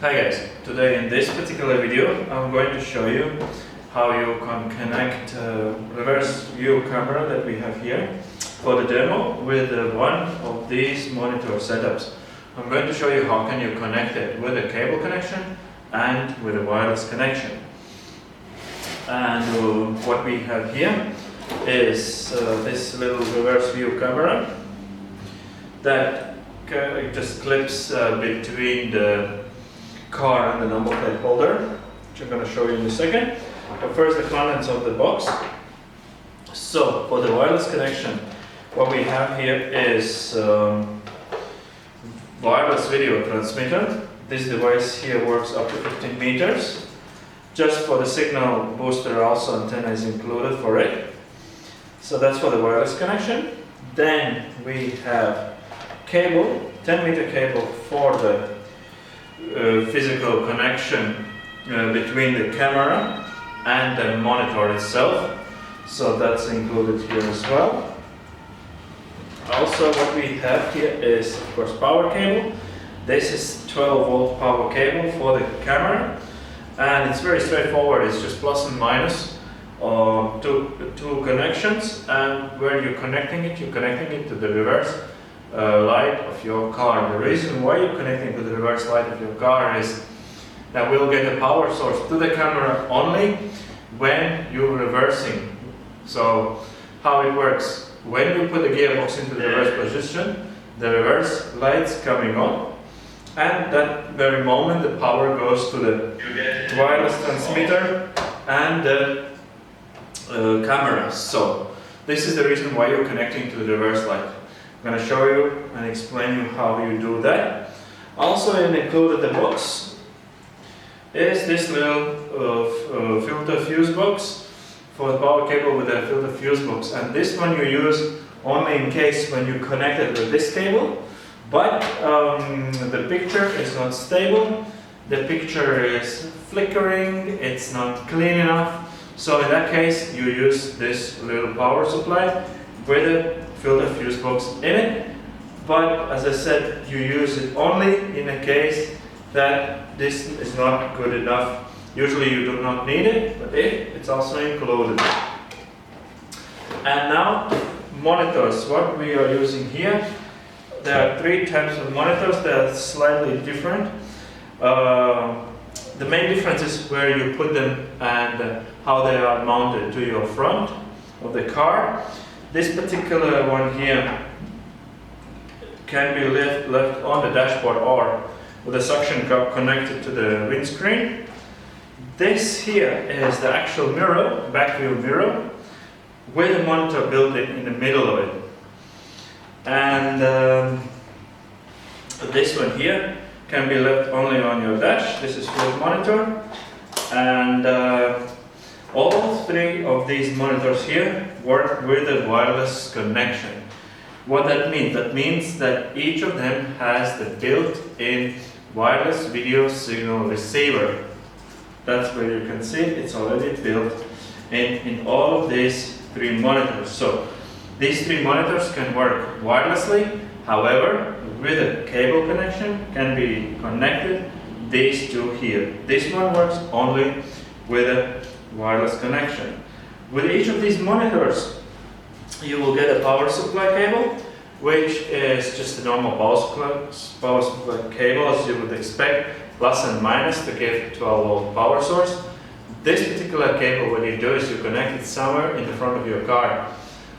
Hi guys, today in this particular video I'm going to show you how you can connect reverse view camera that we have here for the demo with one of these monitor setups. I'm going to show you how can you connect it with a cable connection and with a wireless connection. And what we have here is this little reverse view camera that just clips between the car and the number plate holder, which I'm going to show you in a second. But first, the contents of the box. So for the wireless connection, what we have here is wireless video transmitter. This device here works up to 15 meters. Just for the signal booster, also antenna is included for it. So that's for the wireless connection. Then we have cable, 10-meter cable for the physical connection between the camera and the monitor itself. So that's included here as well. Also what we have here is, of course, power cable. This is 12-volt power cable for the camera, and it's very straightforward. It's just plus and minus two connections, and where you're connecting it to the reverse light of your car. The reason why you're connecting to the reverse light of your car is that we'll get a power source to the camera only when you're reversing. So how it works, when you put the gearbox into the reverse position, the reverse light's coming on, and that very moment the power goes to the wireless transmitter and the camera. So this is the reason why you're connecting to the reverse light. I'm going to show you and explain you how you do that. Also included the box is this little filter fuse box for the power cable with a filter fuse box, and this one you use only in case when you connect it with this cable, but the picture is not stable, the picture is flickering, it's not clean enough. So in that case you use this little power supply with a filter fuse box in it, but as I said, you use it only in a case that this is not good enough. Usually you do not need it, but if it's also included. And now monitors, what we are using here. There are three types of monitors that are slightly different. The main difference is where you put them and how they are mounted to your front of the car. This particular one here can be left on the dashboard or with a suction cup connected to the windscreen. This here is the actual mirror, back view mirror, with a monitor built in the middle of it. And this one here can be left only on your dash. This is full monitor, and all three of these monitors here work with a wireless connection. What that means? That means that each of them has the built-in wireless video signal receiver. That's where you can see it. It's already built in all of these three monitors. So these three monitors can work wirelessly. However, with a cable connection can be connected these two here. This one works only with a wireless connection. With each of these monitors you will get a power supply cable, which is just a normal power supply cable as you would expect, plus and minus to give 12-volt power source. This particular cable, what you do is you connect it somewhere in the front of your car.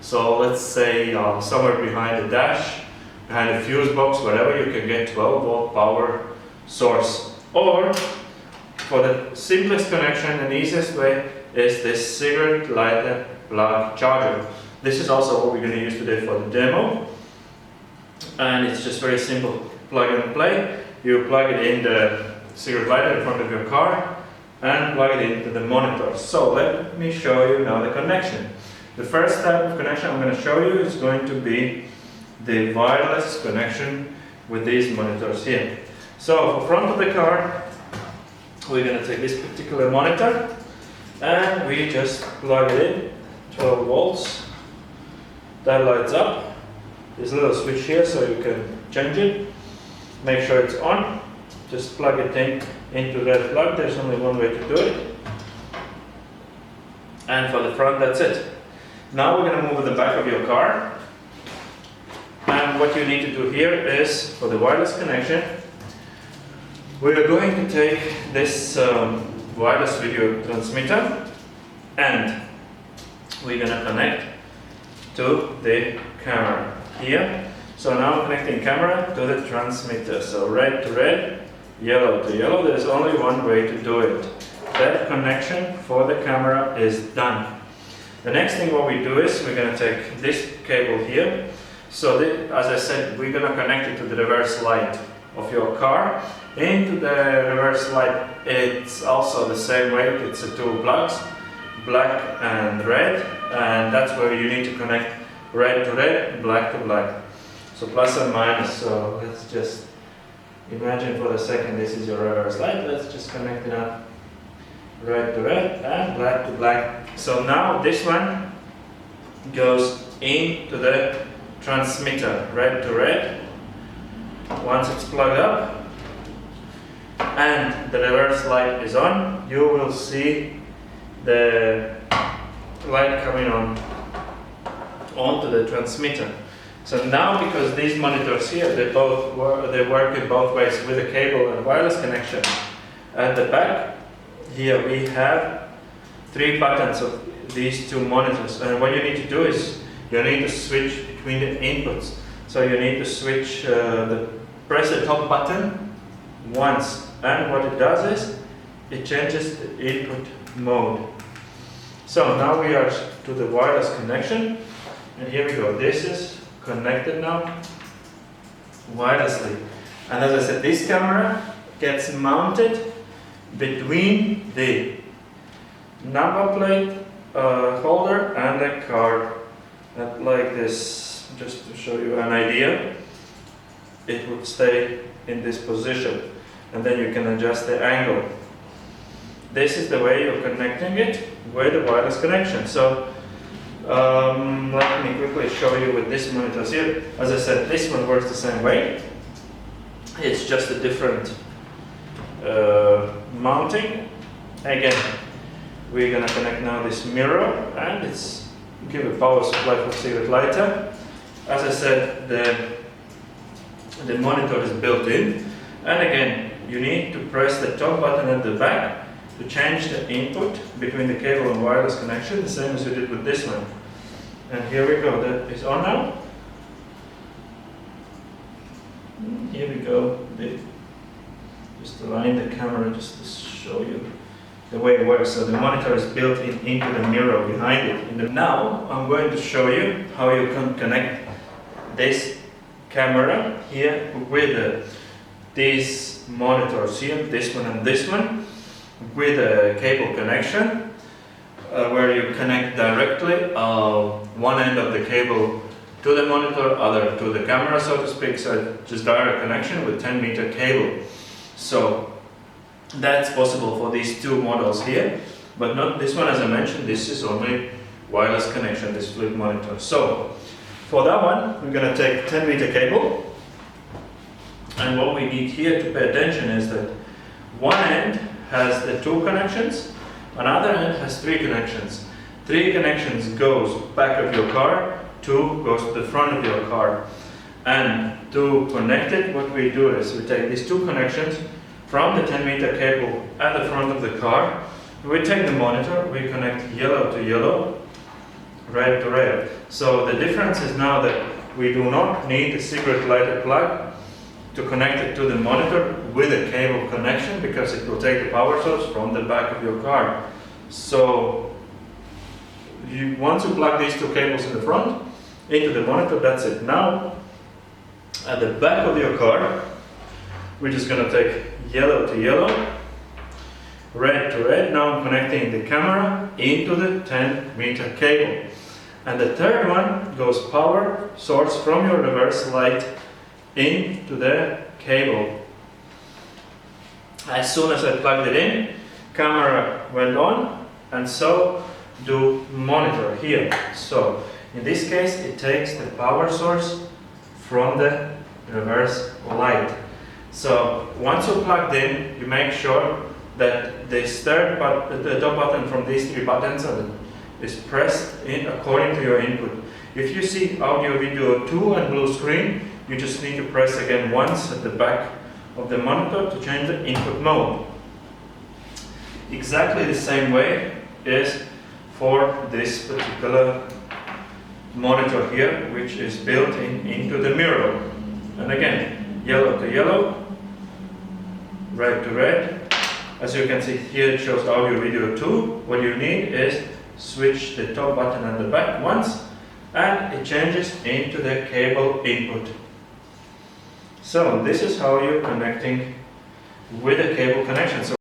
So let's say somewhere behind the dash, behind the fuse box, wherever you can get 12-volt power source. Or for the simplest connection and easiest way is this cigarette lighter plug charger. This is also what we're going to use today for the demo, and it's just very simple, plug and play. You plug it in the cigarette lighter in front of your car and plug it into the monitor. So let me show you now the connection. The first type of connection I'm going to show you is going to be the wireless connection with these monitors here. So for front of the car, we're going to take this particular monitor and we just plug it in, 12 volts. That lights up. There's a little switch here so you can change it. Make sure it's on. Just plug it into that plug. There's only one way to do it. And for the front, that's it. Now we're going to move the back of your car. And what you need to do here is, for the wireless connection, we are going to take this wireless video transmitter and we're going to connect to the camera here. So now I'm connecting camera to the transmitter. So red to red, yellow to yellow. There's only one way to do it. That connection for the camera is done. The next thing what we do is we're going to take this cable here. So as I said, we're going to connect it to the reverse light of your car. Into the reverse light, it's also the same way. It's the two plugs, black and red, and that's where you need to connect red to red, black to black. So plus and minus. So let's just imagine for a second this is your reverse light. Let's just connect it up. Red to red and black to black. So now this one goes into the transmitter, red to red. Once it's plugged up and the reverse light is on, you will see the light coming onto the transmitter. So now, because these monitors here, they work in both ways with a cable and wireless connection. At the back here we have 3 buttons of these 2 monitors, and what you need to do is you need to switch between the inputs. So you need to switch press the top button once, and what it does is it changes the input mode. So now we are to the wireless connection, and here we go. This is connected now wirelessly, and as I said, this camera gets mounted between the number plate holder and the card, like this. Just to show you an idea, it would stay in this position, and then you can adjust the angle. This is the way you're connecting it with the wireless connection. So let me quickly show you with this monitor here. As I said, this one works the same way. It's just a different mounting. Again, we're gonna connect now this mirror, and it's give a power supply for cigarette lighter. As I said, the monitor is built in, and again, you need to press the top button at the back to change the input between the cable and wireless connection, the same as you did with this one. And here we go, that is on now. Here we go. Just align the camera just to show you the way it works. So the monitor is built into the mirror behind it. Now I'm going to show you how you can connect this camera here with these monitors here, this one and this one, with a cable connection where you connect directly one end of the cable to the monitor, other to the camera, so to speak. So just direct connection with 10-meter cable. So that's possible for these 2 models here, but not this one. As I mentioned, this is only wireless connection, this flip monitor. So for that one, we're going to take 10-meter cable, and what we need here to pay attention is that one end has the 2 connections, another end has 3 connections. 3 connections goes back of your car, 2 goes to the front of your car. And to connect it, what we do is we take these 2 connections from the 10-meter cable at the front of the car. We take the monitor, we connect yellow to yellow, red to red. So the difference is now that we do not need a cigarette lighter plug to connect it to the monitor with a cable connection, because it will take the power source from the back of your car. So once you plug these 2 cables in the front into the monitor, that's it. Now at the back of your car, we're just going to take yellow to yellow, red to red. Now I'm connecting the camera into the 10-meter cable. And the third one goes power source from your reverse light into the cable. As soon as I plugged it in, camera went on, and so do monitor here. So in this case, it takes the power source from the reverse light. So once you're plugged in, you make sure that the top button from these three buttons is pressed in according to your input. If you see audio video 2 and blue screen, you just need to press again once at the back of the monitor to change the input mode. Exactly the same way is for this particular monitor here, which is built into the mirror. And again, yellow to yellow, red to red. As you can see here, it shows audio video 2. What you need is switch the top button at the back once, and it changes into the cable input. So this is how you're connecting with a cable connection. So